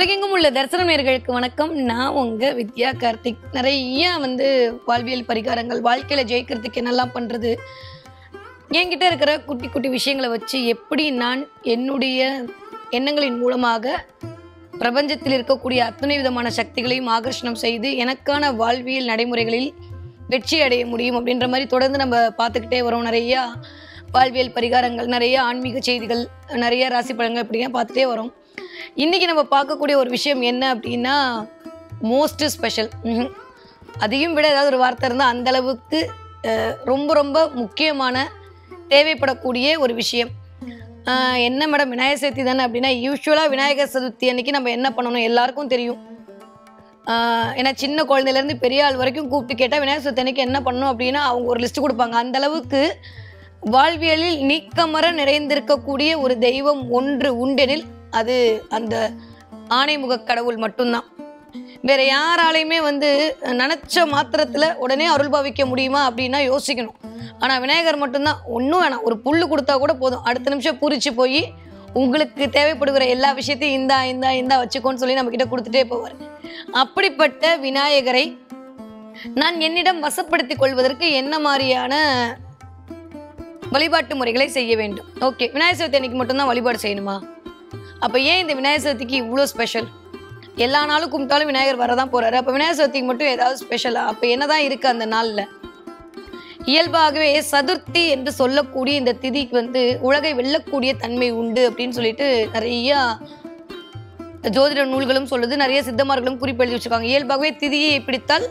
உலகெங்கும் உள்ள தரிசனம் நேயர்களுக்கு வணக்கம். நான் உங்க வித்யா கார்த்திக். நிறைய வாழ்வியல் பரிகாரங்கள், வாழ்க்கையில ஜெயிக்கிறதுக்கு என்னெல்லாம் பண்றது, என்கிட்ட இருக்கிற குட்டி குட்டி விஷயங்களை வச்சு எப்படி நான் என்னுடைய எண்ணங்களின் மூலமாக பிரபஞ்சத்தில் இருக்கக்கூடிய அத்தனை விதமான சக்திகளையும் ஆகர்ஷணம் செய்து எனக்கான வாழ்வியல் நடைமுறைகளில் வெற்றி அடைய முடியும் அப்படின்ற மாதிரி தொடர்ந்து நம்ம பார்த்துக்கிட்டே வரோம். நிறையா வாழ்வியல் பரிகாரங்கள், நிறைய ஆன்மீக செய்திகள், நிறைய ராசி பலன்கள் இப்படியா பார்த்துட்டே வரோம். இன்றைக்கி நம்ம பார்க்கக்கூடிய ஒரு விஷயம் என்ன அப்படின்னா, மோஸ்ட் ஸ்பெஷல். அதையும் விட ஏதாவது ஒரு வார்த்தை இருந்தால் அந்தளவுக்கு ரொம்ப ரொம்ப முக்கியமான தேவைப்படக்கூடிய ஒரு விஷயம். என்ன மேடம், விநாயகர் சதுர்த்தி தானே அப்படின்னா, யூஸ்வலாக விநாயகர் சதுர்த்தி அன்றைக்கி நம்ம என்ன பண்ணணும் எல்லாருக்கும் தெரியும். ஏன்னா சின்ன குழந்தையிலேருந்து பெரிய ஆள் வரைக்கும் கூப்பிட்டு கேட்டால் விநாயகர் சதுர்த்தி அன்றைக்கி என்ன பண்ணணும் அப்படின்னா அவங்க ஒரு லிஸ்ட்டு கொடுப்பாங்க. அந்தளவுக்கு வாழ்வியலில் நீக்கமர நிறைந்திருக்கக்கூடிய ஒரு தெய்வம் ஒன்று உண்டெனில் அது அந்த ஆணைமுக கடவுள் மட்டும்தான். வேற யாராலையுமே நினைச்ச மாத்திரத்துல உடனே அருள் பாவிக்க முடியுமா அப்படின்னா யோசிக்கணும். ஆனா விநாயகர் மட்டும்தான். ஒன்றும் வேணாம், ஒரு புல்லு கொடுத்தா கூட போதும், அடுத்த நிமிஷம் பூரிச்சு போய் உங்களுக்கு தேவைப்படுகிற எல்லா விஷயத்தையும் இந்தா இந்தா இந்தா வச்சுக்கோன்னு சொல்லி நம்ம கிட்ட கொடுத்துட்டே போவார். அப்படிப்பட்ட விநாயகரை நான் என்னிடம் வசப்படுத்திக் கொள்வதற்கு என்ன மாதிரியான வழிபாட்டு முறைகளை செய்ய வேண்டும்? ஓகே, விநாயகர் சதுர்த்தி அன்னைக்கு மட்டும்தான் வழிபாடு செய்யணுமா? அப்போ ஏன் இந்த விநாயகர் சதுர்த்திக்கு இவ்வளோ ஸ்பெஷல்? எல்லா நாளும் கும்பிட்டாலும் விநாயகர் வரதான் போறாரு, அப்போ விநாயகர் சதுர்த்திக்கு மட்டும் ஏதாவது ஸ்பெஷலா? அப்போ என்னதான் இருக்கு அந்த நாளில்? இயல்பாகவே சதுர்த்தி என்று சொல்லக்கூடிய இந்த திதிக்கு உலகை வெல்லக்கூடிய தன்மை உண்டு அப்படின்னு சொல்லிட்டு நிறைய ஜோதிட நூல்களும் சொல்லுது, நிறைய சித்தமார்களும் குறிப்பெழுதி வச்சிருக்காங்க. இயல்பாகவே திதியை பிடித்தால்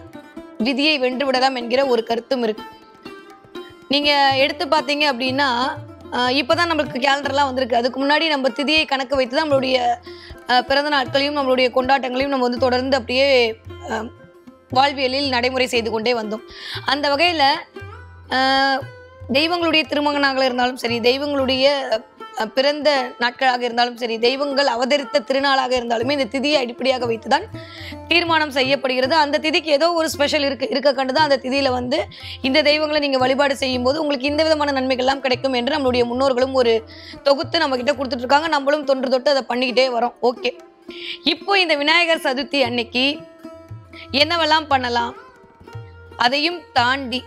விதியை வென்று விடலாம் என்கிற ஒரு கருத்தும் இருக்கு. நீங்க எடுத்து பார்த்தீங்க அப்படின்னா, இப்போதான் நம்மளுக்கு கேலண்டர்லாம் வந்திருக்கு. அதுக்கு முன்னாடி நம்ம திதியை கணக்கு வைத்து தான் நம்மளுடைய பிறந்த நாட்களையும் நம்மளுடைய கொண்டாட்டங்களையும் நம்ம தொடர்ந்து அப்படியே வாழ்வியலில் நடைமுறை செய்து கொண்டே வந்தோம். அந்த வகையில் தெய்வங்களுடைய திருமகனாக இருந்தாலும் சரி, தெய்வங்களுடைய பிறந்த நாட்களாக இருந்தாலும் சரி, தெய்வங்கள் அவதரித்த திருநாளாக இருந்தாலுமே இந்த திதியை அடிப்படையாக வைத்துதான் தீர்மானம் செய்யப்படுகிறது. அந்த திதிக்கு ஏதோ ஒரு ஸ்பெஷல் இருக்க கண்டுதான் அந்த திதியில இந்த தெய்வங்களை நீங்க வழிபாடு செய்யும் போது உங்களுக்கு இந்த விதமான நன்மைகள்லாம் கிடைக்கும் என்று நம்மளுடைய முன்னோர்களும் ஒரு தொகுத்து நம்ம கிட்ட கொடுத்துட்டு இருக்காங்க. நம்மளும் தொன்று தொட்டு அதை பண்ணிக்கிட்டே வரோம். ஓகே, இப்போ இந்த விநாயகர் சதுர்த்தி அன்னைக்கு என்னவெல்லாம் பண்ணலாம்? அதையும் தாண்டி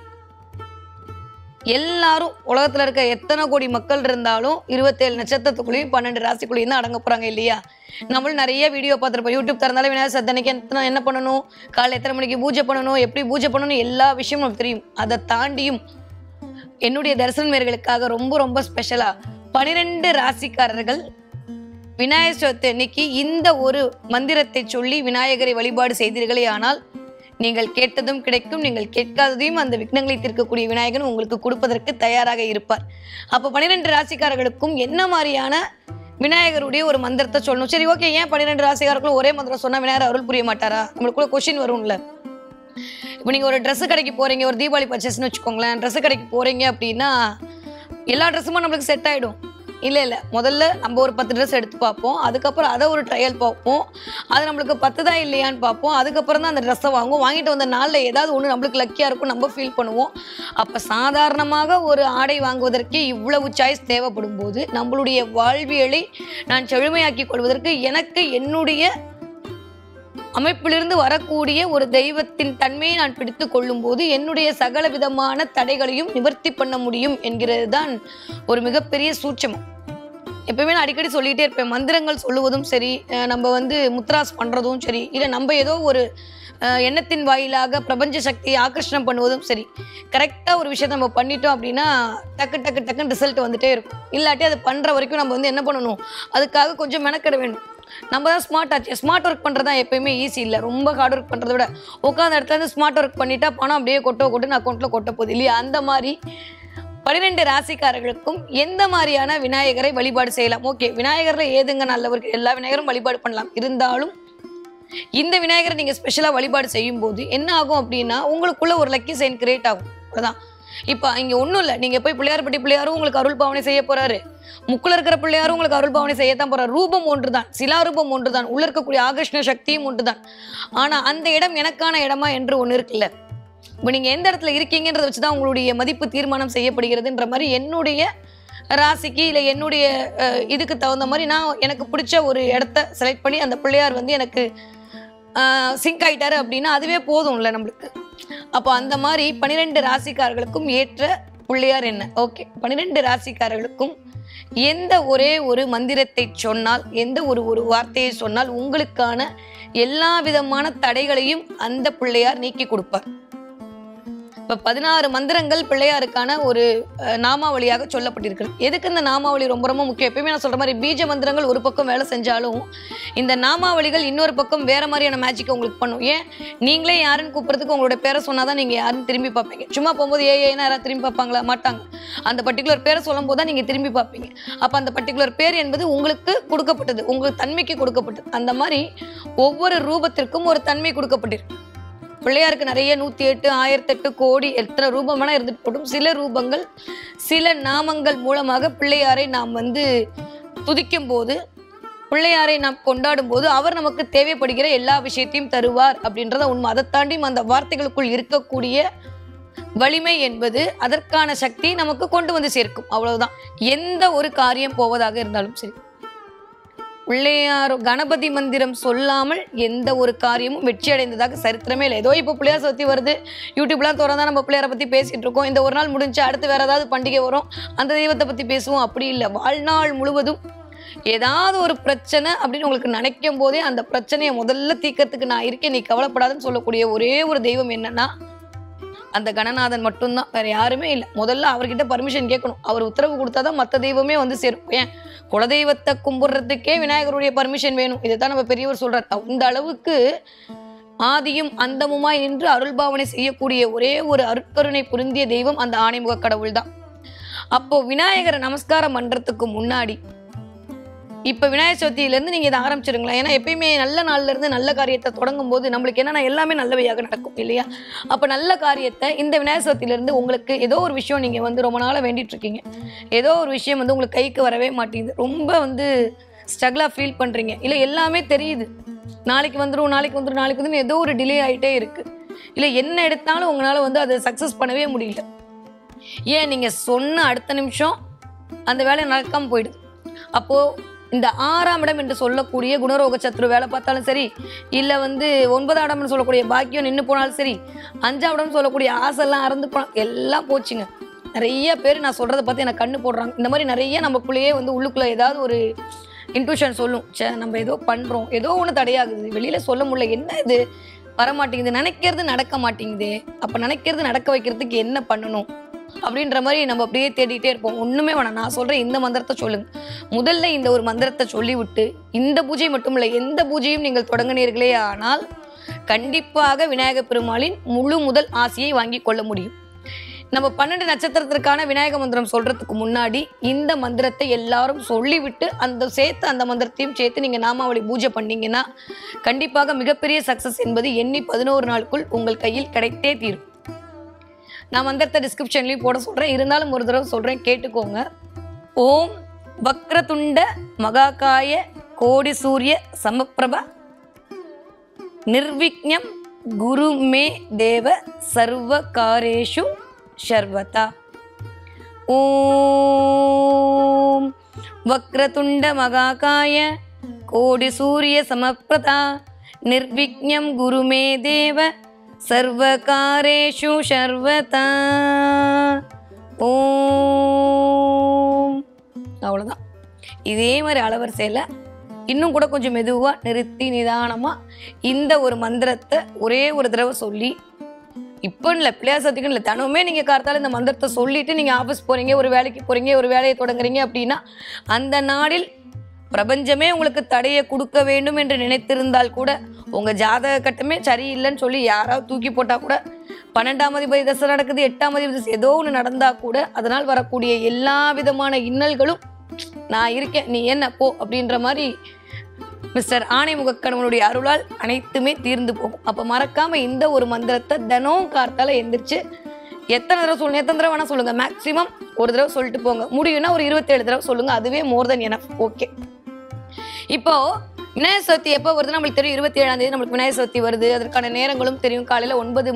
எல்லாரும் உலகத்துல இருக்க எத்தனை கோடி மக்கள் இருந்தாலும் 27 நட்சத்திரத்துக்குள்ளேயும் 12 ராசிக்குள்ளேயும் தான் அடங்க போறாங்க இல்லையா? நம்மளும் நிறைய வீடியோ பார்த்துருப்போம். யூடியூப் திறந்தாலும் விநாயகர் சதுர்த்தி அன்னைக்கு என்ன பண்ணணும், காலையில் எத்தனை மணிக்கு பூஜை பண்ணணும், எப்படி பூஜை பண்ணணும், எல்லா விஷயமும் நமக்கு தெரியும். அதை தாண்டியும் என்னுடைய தரிசன நேயர்களுக்காக ரொம்ப ரொம்ப ஸ்பெஷலா 12 ராசிக்காரர்கள் விநாயகர் சதுர்த்தி அன்னைக்கு இந்த ஒரு மந்திரத்தை சொல்லி விநாயகரை வழிபாடு செய்தீர்களே ஆனால் நீங்கள் கேட்டதும் கிடைக்கும், நீங்கள் கேட்காததையும் அந்த விக்னங்களை தீர்க்கக்கூடிய விநாயகன் உங்களுக்கு கொடுப்பதற்கு தயாராக இருப்பார். அப்போ 12 ராசிக்காரர்களுக்கும் என்ன மாதிரியான விநாயகருடைய ஒரு மந்திரத்தை சொல்லணும்? சரி, ஓகே, ஏன் 12 ராசிக்காரர்களும் ஒரே மந்திரம் சொன்னா விநாயகர் அருள் புரிய மாட்டாரா? நம்மளுக்குள்ள கொஸ்டின் வரும்ல. இப்போ நீங்கள் ஒரு ட்ரெஸ்ஸு கடைக்கு போறீங்க, ஒரு தீபாவளி பர்ச்சேஸ்ன்னு வச்சுக்கோங்களேன். ட்ரெஸ்ஸு கடைக்கு போறீங்க அப்படின்னா எல்லா ட்ரெஸ்ஸுமே நம்மளுக்கு செட் ஆகிடும். இல்லை, முதல்ல நம்ம ஒரு 10 ட்ரெஸ் எடுத்து பார்ப்போம், அதுக்கப்புறம் அதை ஒரு ட்ரையல் பார்ப்போம், அது நம்மளுக்கு 10 தான் இல்லையான்னு பார்ப்போம், அதுக்கப்புறம் தான் அந்த ட்ரெஸ்ஸை வாங்குவோம். வாங்கிட்டு வந்த நாளில் ஏதாவது ஒன்று நம்மளுக்கு லக்கியாக இருக்கும், நம்ம ஃபீல் பண்ணுவோம். அப்போ சாதாரணமாக ஒரு ஆடை வாங்குவதற்கே இவ்வளவு சாய்ஸ் தேவைப்படும் போது நம்மளுடைய வாழ்வியலை நான் செழுமையாக்கி கொள்வதற்கு எனக்கு என்னுடைய அமைப்பிலிருந்து வரக்கூடிய ஒரு தெய்வத்தின் தன்மையை நான் பிடித்து கொள்ளும் போது என்னுடைய சகல விதமான தடைகளையும் நிவர்த்தி பண்ண முடியும் என்கிறது தான் ஒரு மிகப்பெரிய சூட்சமம். எப்பவுமே நான் அடிக்கடி சொல்லிகிட்டே இருப்பேன், மந்திரங்கள் சொல்லுவதும் சரி, நம்ம முத்ராஸ் பண்ணுறதும் சரி, இல்லை நம்ம ஏதோ ஒரு எண்ணத்தின் வாயிலாக பிரபஞ்ச சக்தியை ஆகர்ஷணம் பண்ணுவதும் சரி, கரெக்டாக ஒரு விஷயத்தை நம்ம பண்ணிட்டோம் அப்படின்னா டக்குன்னு ரிசல்ட் வந்துட்டே இருக்கும். இல்லாட்டி அது பண்ணுற வரைக்கும் நம்ம என்ன பண்ணணும், அதுக்காக கொஞ்சம் மெனக்கெட வேண்டும். நம்ம தான் ஸ்மார்ட் ஆச்சு. ஸ்மார்ட் ஒர்க் பண்ணுறது தான் எப்பயுமே ஈஸி இல்லை. ரொம்ப ஹார்ட் ஒர்க் பண்ணுறத விட உட்காந்த இடத்துல ஸ்மார்ட் ஒர்க் பண்ணிட்டா பணம் அப்படியே கொட்டுன்னு அக்கௌண்ட்டில் கொட்ட போகுது இல்லையா? அந்த மாதிரி 12 ராசிக்காரர்களுக்கும் எந்த மாதிரியான விநாயகரை வழிபாடு செய்யலாம்? ஓகே, விநாயகரில் ஏதுங்க நல்லவருக்கு, எல்லா விநாயகரும் வழிபாடு பண்ணலாம். இருந்தாலும் இந்த விநாயகரை நீங்கள் ஸ்பெஷலாக வழிபாடு செய்யும் போது என்ன ஆகும் அப்படின்னா உங்களுக்குள்ள ஒரு லக்கி சைன் கிரியேட் ஆகும். அவ்வளோதான். இப்போ இங்கே ஒன்றும் இல்லை, நீங்கள் போய் பிள்ளையார்பட்டி பிள்ளையாரும் உங்களுக்கு அருள் பாவனை செய்ய போகிறாரு, முக்குள்ள இருக்கிற பிள்ளையாரும் உங்களுக்கு அருள் பாவனை செய்யத்தான் போகிறார். ரூபம் ஒன்று தான், சிலாரூபம் ஒன்று தான், உள்ள இருக்கக்கூடிய ஆகர்ஷண சக்தியும் ஒன்று தான். ஆனால் அந்த இடம் எனக்கான இடமா என்று ஒன்று இருக்குல்ல. இப்போ நீங்கள் எந்த இடத்துல இருக்கீங்கன்றதை வச்சு தான் உங்களுடைய மதிப்பு தீர்மானம் செய்யப்படுகிறதுன்ற மாதிரி என்னுடைய ராசிக்கு இல்லை என்னுடைய இதுக்கு தகுந்த மாதிரி நான் எனக்கு பிடிச்ச ஒரு இடத்த செலக்ட் பண்ணி அந்த பிள்ளையார் வந்து எனக்கு சிங்க் ஆயிட்டாரு அப்படின்னா அதுவே போதும்ல நம்மளுக்கு. அப்போ அந்த மாதிரி 12 ராசிக்காரர்களுக்கும் ஏற்ற பிள்ளையார் என்ன? ஓகே, 12 ராசிக்காரர்களுக்கும் எந்த ஒரே ஒரு மந்திரத்தை சொன்னால், எந்த ஒரு வார்த்தையை சொன்னால் உங்களுக்கான எல்லா விதமான தடைகளையும் அந்த பிள்ளையார் நீக்கி கொடுப்பார். இப்போ 16 மந்திரங்கள் பிள்ளையாருக்கான ஒரு நாமாவளியாக சொல்லப்பட்டிருக்கிறது. எதுக்கு இந்த நாமாவளி ரொம்ப ரொம்ப முக்கியம்? எப்பயுமே நான் சொல்ற மாதிரி பீஜ மந்திரங்கள் ஒரு பக்கம் வேலை செஞ்சாலும் இந்த நாமாவளிகள் இன்னொரு பக்கம் வேற மாதிரியான மேஜிக் உங்களுக்கு பண்ணும். ஏன், நீங்களே யாருன்னு கூப்பிடுறதுக்கு உங்களோட பேரை சொன்னாதான் நீங்க யாருன்னு திரும்பி பார்ப்பீங்க. சும்மா போகும்போது ஏன்னா யாராவது திரும்பி பார்ப்பாங்களா? மாட்டாங்க. அந்த பர்டிகுலர் பேரை சொல்லும் போது தான் நீங்க திரும்பி பார்ப்பீங்க. அப்ப அந்த பர்டிகுலர் பேர் என்பது உங்களுக்கு கொடுக்கப்பட்டது, உங்களுக்கு தன்மைக்கு கொடுக்கப்பட்டது. அந்த மாதிரி ஒவ்வொரு ரூபத்திற்கும் ஒரு தன்மை கொடுக்கப்பட்டிருக்கு. பிள்ளையாருக்கு நிறைய 108 1008 கோடி எத்தனை ரூபம் வேணா இருந்துட்டு போட்டும், சில ரூபங்கள் சில நாமங்கள் மூலமாக பிள்ளையாரை நாம் வந்து துதிக்கும் போது, பிள்ளையாரை நாம் கொண்டாடும் போது அவர் நமக்கு தேவைப்படுகிற எல்லா விஷயத்தையும் தருவார் அப்படின்றத உண்மை. அதை தாண்டி அந்த வார்த்தைகளுக்குள் இருக்கக்கூடிய வலிமை என்பது அதற்கான சக்தி நமக்கு கொண்டு வந்து சேர்க்கும். அவ்வளவுதான். எந்த ஒரு காரியம் போவதாக இருந்தாலும் சரி, பிள்ளையார் கணபதி மந்திரம் சொல்லாமல் எந்த ஒரு காரியமும் வெற்றி அடைந்ததாக சரித்திரமே இல்லை. ஏதோ இப்போ பிள்ளையார் சதுர்த்தி வருது, யூடியூப்லாம் திறந்தா நம்ம பிள்ளையாரை பற்றி பேசிகிட்டு இருக்கோம். இந்த ஒரு நாள் முடிஞ்சு அடுத்து வேறு ஏதாவது பண்டிகை வரும், அந்த தெய்வத்தை பற்றி பேசுவோம். அப்படி இல்லை. வாழ்நாள் முழுவதும் ஏதாவது ஒரு பிரச்சனை அப்படின்னு உங்களுக்கு நினைக்கும் போதே அந்த பிரச்சனையை முதல்ல தீர்க்கறதுக்கு நான் இருக்கேன், நீ கவலைப்படாதுன்னு சொல்லக்கூடிய ஒரே ஒரு தெய்வம் என்னன்னா அந்த கணநாதன் மட்டும்தான், வேற யாருமே இல்லை. முதல்ல அவர்கிட்ட பர்மிஷன் கேட்கணும். அவர் உத்தரவு கொடுத்தாதான் மற்ற தெய்வமே வந்து சேரும். ஏன், குலதெய்வத்தை கும்பிடுறதுக்கே விநாயகருடைய பர்மிஷன் வேணும். இதைத்தான் நம்ம பெரியவர் சொல்றார். இந்த அளவுக்கு ஆதியும் அந்தமுமாய் நின்று அருள்பாவனை செய்யக்கூடிய ஒரே ஒரு அருட்கருணை புரிந்திய தெய்வம் அந்த ஆணைமுக கடவுள் தான். அப்போ விநாயகரை நமஸ்காரம் பண்றதுக்கு முன்னாடி இப்போ விநாயகர் சதுர்த்தியிலேருந்து நீங்கள் இதை ஆரம்பிச்சிடுங்களா. ஏன்னா எப்பயுமே நல்ல நாள்லேருந்து நல்ல காரியத்தை தொடங்கும் போது நம்மளுக்கு என்னென்னா எல்லாமே நல்லவையாக நடக்கும் இல்லையா. அப்போ நல்ல காரியத்தை இந்த விநாயகர் சதுர்த்தியிலேருந்து உங்களுக்கு ஏதோ ஒரு விஷயம் நீங்கள் வந்து ரொம்ப நாளாக வேண்டிட்டு இருக்கீங்க, ஏதோ ஒரு விஷயம் வந்து உங்களுக்கு கைக்கு வரவே மாட்டேங்குது, ரொம்ப வந்து ஸ்ட்ரகிளாக ஃபீல் பண்ணுறீங்க, இல்லை எல்லாமே தெரியுது நாளைக்கு வந்துடும் நாளைக்கு வந்துடும் நாளைக்கு வந்து ஏதோ ஒரு டிலே ஆகிட்டே இருக்குது, இல்லை என்ன எடுத்தாலும் உங்களால் வந்து அதை சக்ஸஸ் பண்ணவே முடியல. ஏன், நீங்கள் சொன்ன அடுத்த நிமிஷம் அந்த வேலை நடக்காமல் போயிடுது. அப்போது இந்த 6ஆம் இடம் என்று சொல்லக்கூடிய குணரோக சத்ரு வேலை பார்த்தாலும் சரி, இல்லை வந்து 9ஆம் இடம்னு சொல்லக்கூடிய பாக்கியம் நின்று போனாலும் சரி, 5ஆம் இடம் சொல்லக்கூடிய ஆசைலாம் அறந்து போனால் எல்லாம் போச்சுங்க. நிறைய பேர் நான் சொல்கிறத பார்த்து எனக்கு கண்ணு போடுறாங்க. இந்த மாதிரி நிறைய நமக்குள்ளேயே வந்து உள்ளுக்குள்ளே ஏதாவது ஒரு இன்ட்யூஷன் சொல்லும், சே நம்ம ஏதோ பண்ணுறோம், ஏதோ ஒன்று தடையாகுது, வெளியில் சொல்ல முடியல, என்ன இது வரமாட்டேங்குது, நினைக்கிறது நடக்க மாட்டேங்குது, அப்போ நினைக்கிறது நடக்க வைக்கிறதுக்கு என்ன பண்ணணும் அப்படின்ற மாதிரி நம்ம அப்படியே தேடிட்டே இருப்போம். ஒன்றுமே வேணாம், நான் சொல்கிறேன் இந்த மந்திரத்தை சொல்லுங்க. முதல்ல இந்த ஒரு மந்திரத்தை சொல்லிவிட்டு இந்த பூஜை மட்டும் இல்லை, எந்த பூஜையும் நீங்கள் தொடங்கினீர்களே ஆனால் கண்டிப்பாக விநாயகர் பெருமாளின் முழு முதல் ஆசையை வாங்கி கொள்ள முடியும். நம்ம 12 நட்சத்திரத்திற்கான விநாயக மந்திரம் சொல்றதுக்கு முன்னாடி இந்த மந்திரத்தை எல்லாரும் சொல்லிவிட்டு அந்த மந்திரத்தையும் சேர்த்து நீங்கள் நாமாவளி பூஜை பண்ணீங்கன்னா கண்டிப்பாக மிகப்பெரிய சக்ஸஸ் என்பது எண்ணி 11 நாளுக்குள் உங்கள் கையில் கிடைத்தே தீரும். நான் மந்திரத்தை டிஸ்கிரிப்ஷன்லையும் போட சொல்கிறேன், இருந்தாலும் ஒரு தடவை சொல்கிறேன், கேட்டுக்கோங்க. ஓம் வக்ரதுண்ட மகாகாய கோடி சூரிய சமப்பிரப நிர்விக்ஞம் குரு மே தேவ சர்வ காரேஷு சர்வதா. ஓம் வக்ரதுண்ட மகாகாய கோடி சூரிய சமப்பிரபா நிர்விக்ஞம் குரு மே தேவ சர்வகாரேஷு சர்வதா. ஓம். அவ்வளோதான். இதே மாதிரி அளவரிசையில் இன்னும் கூட கொஞ்சம் மெதுவாக நிறுத்தி நிதானமாக இந்த ஒரு மந்திரத்தை ஒரே ஒரு தடவை சொல்லி, இப்போ இல்லை பிள்ளையார் சதுர்த்திக்குன்னு இல்லை, தினமுமே நீங்கள் கார்த்தால இந்த மந்திரத்தை சொல்லிவிட்டு நீங்கள் ஆஃபீஸ் போகிறீங்க, ஒரு வேலைக்கு போகிறீங்க, ஒரு வேலையை தொடங்குறீங்க அப்படின்னா அந்த நாளில் பிரபஞ்சமே உங்களுக்கு தடையை கொடுக்க வேண்டும் என்று நினைத்திருந்தால் கூட, உங்கள் ஜாதக கட்டமே சரியில்லைன்னு சொல்லி யாராவது தூக்கி போட்டால் கூட, 12ஆம் அதிபதி தசை நடக்குது, 8ஆம் அதிபதி தசை ஏதோ ஒன்று நடந்தால் கூட அதனால் வரக்கூடிய எல்லா விதமான இன்னல்களும் நான் இருக்கேன் நீ என்ன போ அப்படின்ற மாதிரி மிஸ்டர் ஆணைமுகக்கடவுளுடைய அருளால் அனைத்துமே தீர்ந்து போகும். அப்போ மறக்காமல் இந்த ஒரு மந்திரத்தை தினம் கார்த்தால எந்திரிச்சு எத்தனை தடவை சொல்லணும், எத்தனை தடவை வேணால் சொல்லுங்கள், மேக்ஸிமம் ஒரு தடவை சொல்லிட்டு போங்க, முடியும்னா ஒரு 27 தடவை சொல்லுங்கள், அதுவே மோர் தென் எனஃப். ஓகே. இப்போ விநாயகர் சதுர்த்தி எப்போ வருது நம்மளுக்கு தெரியும். 27ஆம் தேதி நம்மளுக்கு விநாயகர் சதுர்த்தி வருது. அதற்கான நேரங்களும் தெரியும். காலையில் 9:20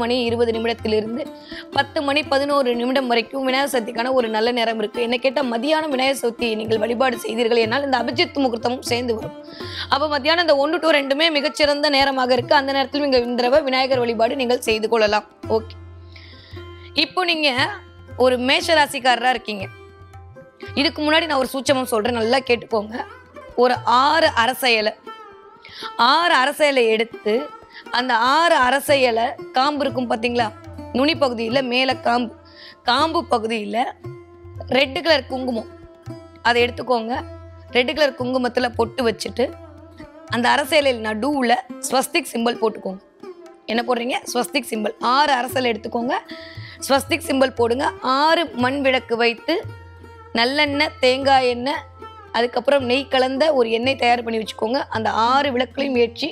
10 மணி 11 நிமிடம் வரைக்கும் விநாயகர் சதுர்த்திக்கான ஒரு நல்ல நேரம் இருக்குது. என்ன கேட்டால் மதியானம் விநாயகர் சதுர்த்தி நீங்கள் வழிபாடு செய்தீர்கள் என்னால் இந்த அபிஜித் முகூர்த்தமும் சேர்ந்து வரும். அப்போ மத்தியானம் இந்த 1 to 2 மிகச்சிறந்த நேரமாக இருக்குது. அந்த நேரத்தில் நீங்கள் இந்த தடவை விநாயகர் வழிபாடு நீங்கள் செய்து கொள்ளலாம். ஓகே, இப்போ நீங்கள் ஒரு மேஷராசிக்காரராக இருக்கீங்க. இதுக்கு முன்னாடி நான் ஒரு சூட்சமம் சொல்கிறேன், நல்லா கேட்டுக்கோங்க. ஒரு 6 அரச இலை 6 அரச இலை எடுத்து அந்த 6 அரச இலை காம்பு இருக்கும் பார்த்தீங்களா, நுனி பகுதியில் மேலே காம்பு பகுதியில் ரெட் கலர் குங்குமம் அதை எடுத்துக்கோங்க. ரெட் கலர் குங்குமத்தில் பொட்டு வச்சுட்டு அந்த அரச இலையில் நடுவில் ஸ்வஸ்திக் சிம்பிள் போட்டுக்கோங்க. என்ன போடுறீங்க? ஸ்வஸ்திக் சிம்பிள். 6 அரச இலை எடுத்துக்கோங்க, ஸ்வஸ்திக் சிம்பிள் போடுங்க. 6 மண் விளக்கு வைத்து நல்லெண்ணெய், தேங்காய் எண்ணெய், அதுக்கப்புறம் நெய் கலந்த ஒரு எண்ணெய் தயார் பண்ணி வச்சுக்கோங்க. அந்த 6 விளக்குலையும் ஏற்றி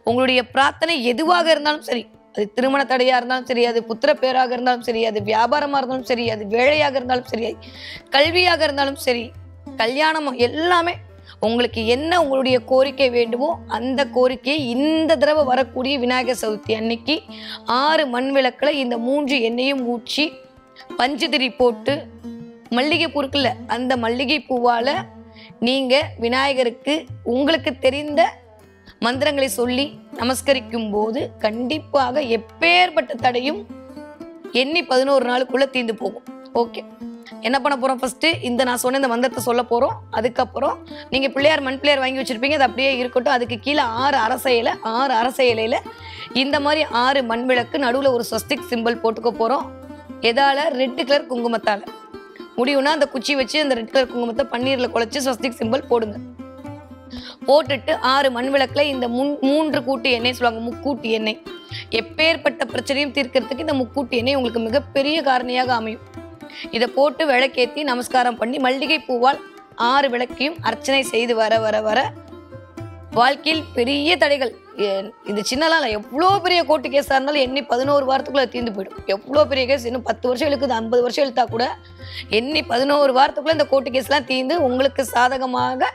உங்களுடைய பிரார்த்தனை எதுவாக இருந்தாலும் சரி, அது திருமண தடையாக இருந்தாலும் சரி, அது புத்திர பேராக இருந்தாலும் சரி, அது வியாபாரமாக இருந்தாலும் சரி, அது வேலையாக இருந்தாலும் சரி, கல்வியாக இருந்தாலும் சரி, கல்யாணம், எல்லாமே உங்களுக்கு என்ன உங்களுடைய கோரிக்கை வேண்டுமோ அந்த கோரிக்கையை இந்த தடவை வரக்கூடிய விநாயகர் சதுர்த்தி அன்னைக்கு 6 மண் விளக்கில் இந்த 3 எண்ணெயும் ஊற்றி பஞ்சுதிரி போட்டு மல்லிகைப்பூ இருக்குல்ல, அந்த மல்லிகை பூவால் நீங்கள் விநாயகருக்கு உங்களுக்கு தெரிந்த மந்திரங்களை சொல்லி நமஸ்கரிக்கும் போது கண்டிப்பாக எப்பேற்பட்ட தடையும் எண்ணி 11 நாளுக்குள்ளே தீர்ந்து போகும். ஓகே, என்ன பண்ண போகிறோம்? ஃபஸ்ட்டு நான் சொன்ன இந்த மந்திரத்தை சொல்ல போகிறோம். அதுக்கப்புறம் நீங்கள் பிள்ளையார் மண் பிள்ளையார் வாங்கி வச்சுருப்பீங்க, அது அப்படியே இருக்கட்டும். அதுக்கு கீழே 6 அரச இலையில் இந்த மாதிரி 6 மண் விளக்கு நடுவில் ஒரு ஸ்வஸ்திக் சிம்பிள் போட்டுக்க போகிறோம். எதால்? Red colour குங்குமத்தால். முடிவுனா அந்த குச்சி வச்சு அந்த ரெட் கலர் குங்குமத்தை பன்னீரில் குழச்சி ஸ்வஸ்திக் சிம்பிள் போடுங்க. போட்டுட்டு 6 மண் விளக்கில் இந்த 3 கூட்டு எண்ணெய் சொல்லுவாங்க, முக்கூட்டு எண்ணெய். எப்பேற்பட்ட பிரச்சனையும் தீர்க்கிறதுக்கு இந்த முக்கூட்டு எண்ணெய் உங்களுக்கு மிகப்பெரிய காரணியாக அமையும். இதை போட்டு விளக்கேற்றி நமஸ்காரம் பண்ணி மல்லிகை பூவால் 6 விளக்கையும் அர்ச்சனை செய்து வர வர வர வாழ்க்கையில் பெரிய தடைகள், இது சின்னலாம் இல்லை, எவ்வளோ பெரிய கோர்ட்டு கேஸாக இருந்தாலும் எண்ணி 11 வாரத்துக்குள்ளே தீர்ந்து போயிடும். எவ்வளோ பெரிய கேஸ் இன்னும் 10 வருஷம் இழுக்குது, 50 வருஷம் இழுத்தா கூட எண்ணி 11 வாரத்துக்குள்ளே இந்த கோர்ட்டு கேஸ்லாம் தீர்ந்து உங்களுக்கு சாதகமாக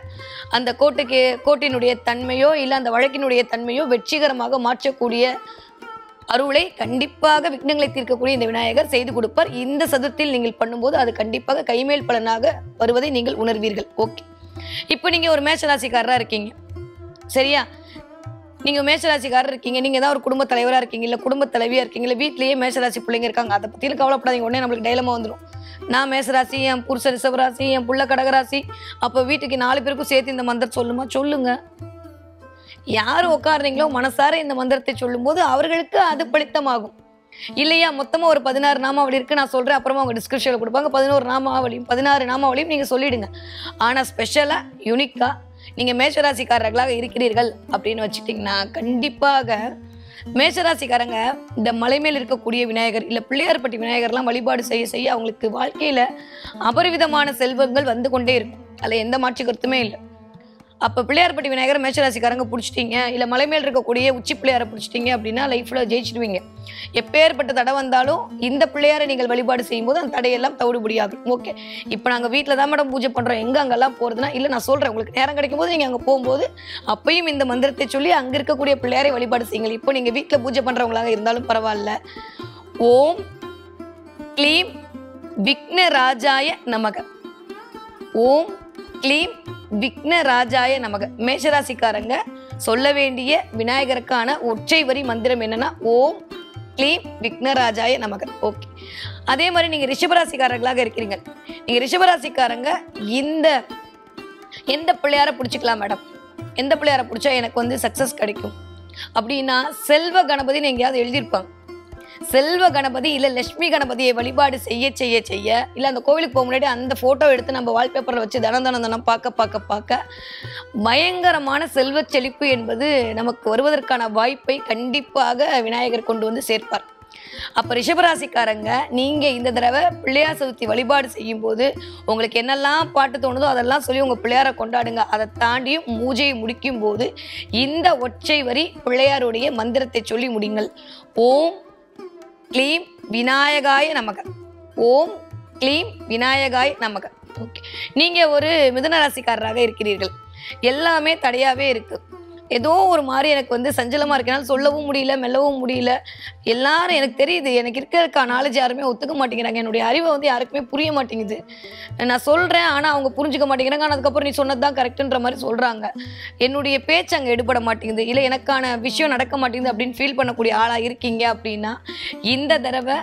அந்த கோர்ட்டினுடைய தன்மையோ இல்லை அந்த வழக்கினுடைய தன்மையோ வெற்றிகரமாக மாற்றக்கூடிய அருளை கண்டிப்பாக விக்னங்களை தீர்க்கக்கூடிய இந்த விநாயகர் செய்து கொடுப்பார். இந்த சதுர்த்தியில் நீங்கள் பண்ணும்போது அது கண்டிப்பாக கைமேல் பலனாக வருவதை நீங்கள் உணர்வீர்கள். ஓகே, இப்போ நீங்கள் ஒரு மேஷராசிக்காரராக இருக்கீங்க, சரியா? நீங்கள் மேஷராசிக்காரர் இருக்கீங்க, நீங்கள் தான் ஒரு குடும்ப தலைவராக இருக்கீங்க, இல்லை குடும்ப தலைவியாக இருக்கீங்க, இல்லை வீட்லேயே மேஷராசி பிள்ளைங்க இருக்காங்க. அதை பற்றியும் கவலைப்படாதீங்க. உடனே நம்மளுக்கு டைலமா வந்துடும். நான் மேஷராசி, என் புருஷ ரிஷபராசி, என் புள்ள கடகராசி, அப்போ வீட்டுக்கு 4 பேருக்கும் சேர்த்து இந்த மந்திரம் சொல்லுமா? சொல்லுங்க. யார் உட்காருறீங்களோ மனசார இந்த மந்திரத்தை சொல்லும்போது அவர்களுக்கு அது பலித்தமாகும். இல்லையா, மொத்தமாக ஒரு 16 நாமாவளி இருக்குது, நான் சொல்கிறேன், அப்புறமா அவங்க டிஸ்கிரிப்ஷனில் கொடுப்பாங்க. 16 நாமாவளியும் நீங்கள் சொல்லிவிடுங்க. ஆனால் ஸ்பெஷலாக யூனிக்காக நீங்கள் மேஷராசிக்காரர்களாக இருக்கிறீர்கள் அப்படின்னு வச்சுட்டிங்கன்னா கண்டிப்பாக மேஷராசிக்காரங்க இந்த மலை மேல் இருக்கக்கூடிய விநாயகர் இல்லை பிள்ளையார்பட்டி விநாயகர்லாம் வழிபாடு செய்ய அவங்களுக்கு வாழ்க்கையில் அபரிவிதமான செல்வங்கள் வந்து கொண்டே இருக்கும். அதில் எந்த மாற்று கருத்துமே இல்லை. அப்போ பிள்ளையார்பட்டி விநாயகர் மேஷராசிக்காரங்க பிடிச்சிட்டிங்க, இல்லை மலை மேல் இருக்கக்கூடிய உச்சி பிள்ளையாரை பிடிச்சிட்டிங்க அப்படின்னா லைஃப்பில் ஜெயிச்சிடுவீங்க. எப்பேற்பட்ட தடை வந்தாலும் இந்த பிள்ளையாரை நீங்கள் வழிபாடு செய்யும்போது அந்த தடையெல்லாம் தவிடுபடியாகும். ஓகே, இப்போ நாங்கள் வீட்டில் தான் மேடம் பூஜை பண்ணுறோம், எங்கே அங்கெல்லாம் போகிறதுனா இல்லை, நான் சொல்கிறேன், உங்களுக்கு நேரம் கிடைக்கும் போது நீங்கள் அங்கே போகும்போது அப்பையும் இந்த மந்திரத்தை சொல்லி அங்கே இருக்கக்கூடிய பிள்ளையாரை வழிபாடு செய்யுங்கள். இப்போ நீங்கள் வீட்டில் பூஜை பண்ணுறவங்களாக இருந்தாலும் பரவாயில்ல. ஓம் க்ளீம் விக்னராஜாய நமக. ஓம் க்ளீம் விக்னராஜாய நமக. மேஷராசிக்காரங்க சொல்ல வேண்டிய விநாயகருக்கான ஒற்றை வரி மந்திரம் என்னன்னா ஓம் க்ளீம் விக்னராஜாய நமக. ஓகே, அதே மாதிரி நீங்கள் ரிஷபராசிக்காரர்களாக இருக்கிறீங்க. நீங்கள் ரிஷபராசிக்காரங்க எந்த பிள்ளையாரை பிடிச்சிக்கலாம் மேடம், எந்த பிள்ளையாரை பிடிச்சா எனக்கு வந்து சக்ஸஸ் கிடைக்கும் அப்படின்னா செல்வ கணபதினு எங்கேயாவது எழுதியிருப்பாங்க. செல்வ கணபதி இல்லை லட்சுமி கணபதியை வழிபாடு செய்ய இல்லை அந்த கோவிலுக்கு போக முன்னாடி அந்த ஃபோட்டோ எடுத்து நம்ம வால்பேப்பரில் வச்சு தனம் பார்க்க பயங்கரமான செல்வ செழிப்பு என்பது நமக்கு வருவதற்கான வாய்ப்பை கண்டிப்பாக விநாயகர் கொண்டு வந்து சேர்ப்பார். அப்போ ரிஷபராசிக்காரங்க நீங்கள் இந்த தடவை பிள்ளையார் சதுர்த்தி வழிபாடு செய்யும்போது உங்களுக்கு என்னெல்லாம் பாட்டு தோணுதோ அதெல்லாம் சொல்லி உங்கள் பிள்ளையாரை கொண்டாடுங்க. அதை தாண்டியும் பூஜையை முடிக்கும் போது இந்த ஒற்றை வரி பிள்ளையாருடைய மந்திரத்தை சொல்லி முடிங்கள். ஓம் க்ளீம் விநாயகாய நமக. ஓம் க்ளீம் விநாயகாய் நமக. ஓகே, நீங்கள் ஒரு மிதுன ராசிக்காரராக இருக்கிறீர்கள், எல்லாமே தடையாகவே இருக்குது. ஏதோ ஒரு மாதிரி எனக்கு வந்து சஞ்சலமாக இருக்கு. என்னால் சொல்லவும் முடியல, மெல்லவும் முடியல. எல்லாரும் எனக்கு தெரியுது, எனக்கு இருக்கிற நாலேஜ் யாருமே ஒத்துக்க மாட்டேங்கிறாங்க. என்னுடைய அறிவை வந்து யாருக்குமே புரிய மாட்டேங்குது. நான் சொல்கிறேன், ஆனால் அவங்க புரிஞ்சுக்க மாட்டேங்கிறாங்க. ஆனால் அதுக்கப்புறம் நீ சொன்னது தான் கரெக்டுன்ற மாதிரி சொல்கிறாங்க. என்னுடைய பேச்சு அங்கே எடுபட மாட்டேங்குது, இல்லை எனக்கான விஷயம் நடக்க மாட்டேங்குது அப்படின்னு ஃபீல் பண்ணக்கூடிய ஆளாக இருக்கீங்க அப்படின்னா, இந்த தடவை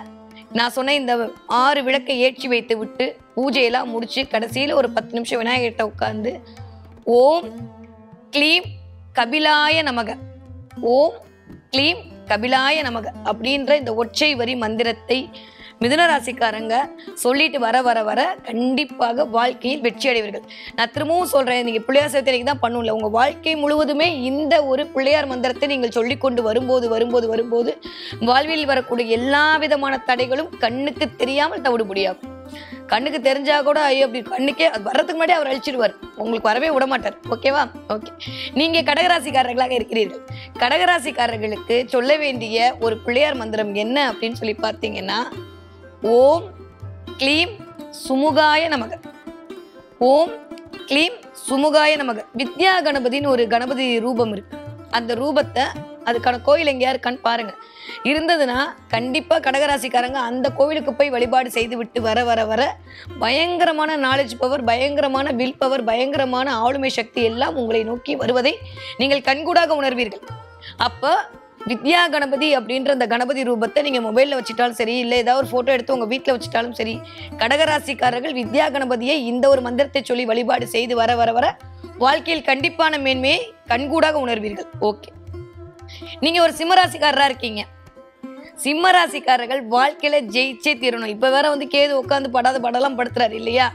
நான் சொன்ன இந்த 6 விளக்கை ஏற்றி வைத்து விட்டு பூஜையெல்லாம் முடித்து கடைசியில் ஒரு 10 நிமிஷம் விநாயகர்கிட்ட உட்காந்து ஓம் க்ளீம் கபிலாய நமக, ஓம் க்ளீம் கபிலாய நமக அப்படின்ற இந்த ஒற்றை வரி மந்திரத்தை மிதுன ராசிக்காரங்க சொல்லிட்டு வர வர வர கண்டிப்பாக வாழ்க்கையில் வெற்றி அடைவீர்கள். நான் திரும்பவும் சொல்கிறேன், நீங்கள் பிள்ளையார் சதுர்த்தி தான் பண்ணல, உங்கள் வாழ்க்கை முழுவதுமே இந்த ஒரு பிள்ளையார் மந்திரத்தை நீங்கள் சொல்லிக்கொண்டு வரும்போது வரும்போது வரும்போது வாழ்வில் வரக்கூடிய எல்லா விதமான தடைகளும் கண்ணுக்கு தெரியாமல் தவிடுபடியாகும். கண்ணுக்கு தெரிஞ்சா கூட ஐயோ அப்படி கண்ணுக்கே அது வர்றதுக்கு முன்னாடி அவர் அழிச்சிடுவார், உங்களுக்கு வரவே விட மாட்டார். ஓகேவா? ஓகே. நீங்கள் கடகராசிக்காரர்களாக இருக்கிறீர்கள். கடகராசிக்காரர்களுக்கு சொல்ல வேண்டிய ஒரு பிள்ளையார் மந்திரம் என்ன அப்படின்னு சொல்லி பார்த்தீங்கன்னா, ஓம் க்ளீம் சுமுகாய நமக, ஓம் க்ளீம் சுமுகாய நமக. வித்யா கணபதினு ஒரு கணபதி ரூபம் இருக்கு. அந்த ரூபத்தை, அதுக்கான கோயில் எங்கேயா இருக்கான்னு பாருங்க. இருந்ததுன்னா கண்டிப்பாக கடகராசிக்காரங்க அந்த கோவிலுக்கு போய் வழிபாடு செய்து விட்டு வர வர வர பயங்கரமான நாலேஜ் பவர், பயங்கரமான வில் பவர், பயங்கரமான ஆளுமை சக்தி எல்லாம் உங்களை நோக்கி வருவதை நீங்கள் கண்கூடாக உணர்வீர்கள். அப்போ வித்யா கணபதி அப்படின்ற அந்த கணபதி ரூபத்தை நீங்கள் மொபைலில் வச்சுட்டாலும் சரி, இல்லை ஏதாவது ஒரு ஃபோட்டோ எடுத்து உங்கள் வீட்டில் வச்சுட்டாலும் சரி, கடகராசிக்காரர்கள் வித்யா கணபதியை இந்த ஒரு மந்திரத்தை சொல்லி வழிபாடு செய்து வர வர வர வாழ்க்கையில் கண்டிப்பான மேன்மையை கண்கூடாக உணர்வீர்கள். ஓகே. நீங்கள் ஒரு சிம்மராசிக்காரராக இருக்கீங்க. சிம்மராசிக்காரர்கள் வாழ்க்கையில ஜெயிச்சே தீரணும். இப்போ வேற வந்து கேது உட்காந்து படலாம் படுத்துறாரு இல்லையா?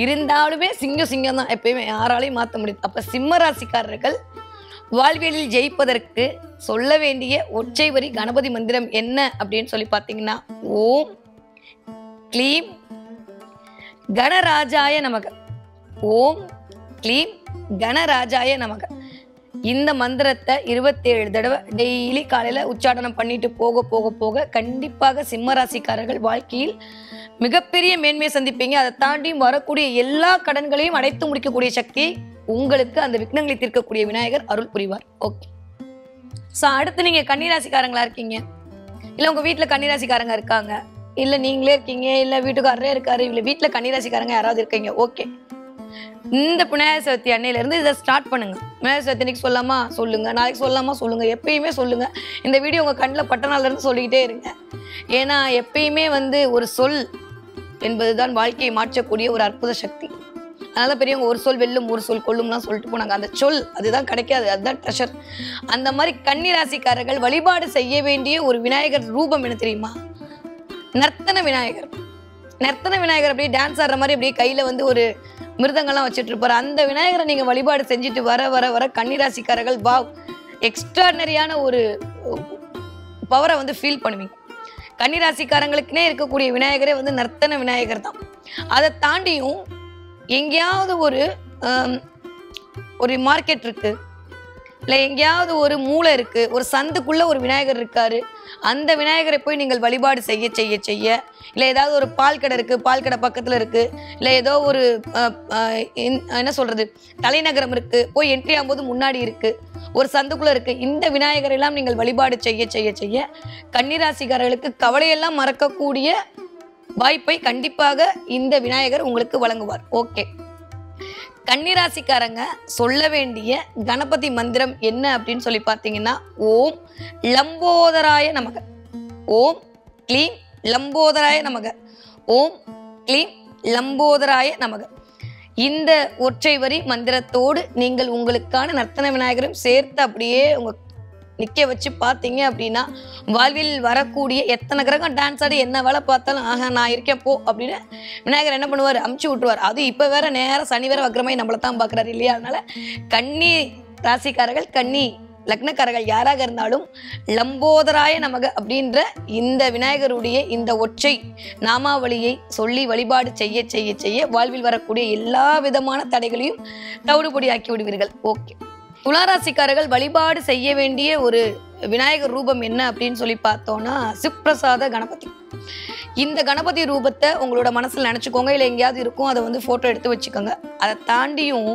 இருந்தாலுமே சிங்கம் தான் எப்பயுமே, யாராலையும் மாற்ற முடியாது. அப்போ சிம்மராசிக்காரர்கள் வாழ்வியலில் ஜெயிப்பதற்கு சொல்ல வேண்டிய ஒற்றை வரி கணபதி மந்திரம் என்ன அப்படின்னு சொல்லி பார்த்தீங்கன்னா, ஓம் க்ளீம் கணராஜாய நமக, ஓம் க்ளீம் கணராஜாய நமக. இந்த மந்திரத்தை 27 தடவை டெய்லி காலையில் உச்சாடனம் பண்ணிட்டு போக போக போக கண்டிப்பாக சிம்மராசிக்காரர்கள் வாழ்க்கையில் மிகப்பெரிய மேன்மையை சந்திப்பீங்க. அதை தாண்டியும் வரக்கூடிய எல்லா கடன்களையும் அடைத்து முடிக்கக்கூடிய சக்தியை உங்களுக்கு அந்த விக்னங்களை தீர்க்கக்கூடிய விநாயகர் அருள் புரிவார். ஓகே. ஸோ அடுத்து நீங்கள் கன்னிராசிக்காரங்களா இருக்கீங்க, இல்லை உங்கள் வீட்டில் கன்னிராசிக்காரங்க இருக்காங்க, இல்லை நீங்களே இருக்கீங்க, இல்லை வீட்டுக்காரரே இருக்காரு, இல்லை வீட்டில் கன்னிராசிக்காரங்க யாராவது இருக்கீங்க. ஓகே. இந்த விநாயகர் சதுர்த்தி அன்னையிலேருந்து இதை ஸ்டார்ட் பண்ணுங்க. விநாயகர் சதுர்த்தி அன்னைக்கு சொல்லாமா சொல்லுங்க, நாளைக்கு சொல்லாமா சொல்லுங்க, எப்பயுமே சொல்லுங்க. இந்த வீடியோ உங்கள் கண்ணில் பட்ட நாள்லேருந்து சொல்லிக்கிட்டே இருங்க. ஏன்னா எப்பயுமே வந்து ஒரு சொல் என்பதுதான் வாழ்க்கையை மாற்றக்கூடிய ஒரு அற்புத சக்தி. அதனால பெரியவங்க ஒரு சொல் வெல்லும் ஒரு சொல் கொல்லும்லாம் சொல்லிட்டு போனாங்க. அந்த சொல் அதுதான் கிடைக்காது, அதுதான் ட்ரெஷர். அந்த மாதிரி கன்னிராசிக்காரர்கள் வழிபாடு செய்ய வேண்டிய ஒரு விநாயகர் ரூபம் என்ன தெரியுமா? நர்த்தன விநாயகர். நர்த்தன விநாயகர் அப்படியே டான்ஸ் ஆடுற மாதிரி அப்படியே கையில் வந்து ஒரு மிருதங்கள்லாம் வச்சுட்டு இருப்பாரு. அந்த விநாயகரை நீங்கள் வழிபாடு செஞ்சுட்டு வர வர வர கன்னிராசிக்காரர்கள் வாவ் எக்ஸ்ட்ராடனரியான ஒரு பவரை வந்து ஃபீல் பண்ணுவீங்க. கன்னிராசிக்காரங்களுக்குனே இருக்கக்கூடிய விநாயகரே வந்து நர்த்தன விநாயகர் தான். அதை தாண்டியும் எங்கேயாவது ஒரு மார்க்கெட் இருக்கு, இல்லை எங்கேயாவது ஒரு மூளை இருக்கு, ஒரு சந்துக்குள்ள ஒரு விநாயகர் இருக்காரு, அந்த விநாயகரை போய் நீங்கள் வழிபாடு செய்ய செய்ய செய்ய, இல்லை ஏதாவது ஒரு பால் கடை இருக்கு, பால் கடை பக்கத்தில் இருக்கு, இல்லை ஏதோ ஒரு என்ன சொல்றது தலைநகரம் இருக்கு, போய் என்ட்ரி ஆகும்போது முன்னாடி இருக்கு, ஒரு சந்துக்குள்ள இருக்கு, இந்த விநாயகரெல்லாம் நீங்கள் வழிபாடு செய்ய செய்ய செய்ய கன்னிராசிக்காரர்களுக்கு கவலையெல்லாம் மறக்கக்கூடிய வாய்ப்பை கண்டிப்பாக இந்த விநாயகர் உங்களுக்கு வழங்குவார். ஓகே. கன்னிராசிக்காரங்க சொல்ல வேண்டிய கணபதி மந்திரம் என்ன அப்படின்னு சொல்லி பார்த்தீங்கன்னா, ஓம் லம்போதராய நமக, ஓம் க்ளீம் லம்போதராய நமக, ஓம் க்ளீம் லம்போதராய நமக. இந்த ஒற்றை வரி மந்திரத்தோடு நீங்கள் உங்களுக்கான நர்த்தன விநாயகரும் சேர்த்து அப்படியே உங்கள் நிற்க வச்சு பார்த்தீங்க அப்படின்னா வாழ்வில் வரக்கூடிய எத்தனை கிரகம் டான்ஸ் ஆடி என்ன வேலை பார்த்தாலும் ஆஹா நான் இருக்கேன் போ அப்படின்னு விநாயகர் என்ன பண்ணுவார், அமுச்சு விட்டுருவார். அது இப்போ வேற நேரம் சனி வேற வக்ரமாய் நம்மளை தான் பார்க்குறாரு இல்லையா? அதனால கன்னி ராசிக்காரர்கள், கன்னி லக்னக்காரர்கள் யாராக இருந்தாலும் லம்போதராய நமக அப்படின்ற இந்த விநாயகருடைய இந்த ஒற்றை நாமாவளியை சொல்லி வழிபாடு செய்ய செய்ய செய்ய வாழ்வில் வரக்கூடிய எல்லா விதமான தடைகளையும் தவிடுபொடியாக்கி விடுவீர்கள். ஓகே. துளாராசிக்காரர்கள் வழிபாடு செய்ய வேண்டிய ஒரு விநாயகர் ரூபம் என்ன அப்படின்னு சொல்லி பார்த்தோம்னா, சிவப்பிரசாத கணபதி. இந்த கணபதி ரூபத்தை உங்களோட மனசில் நினச்சிக்கோங்க, இல்லை எங்கேயாவது இருக்கும், அதை வந்து ஃபோட்டோ எடுத்து வச்சுக்கோங்க. அதை தாண்டியும்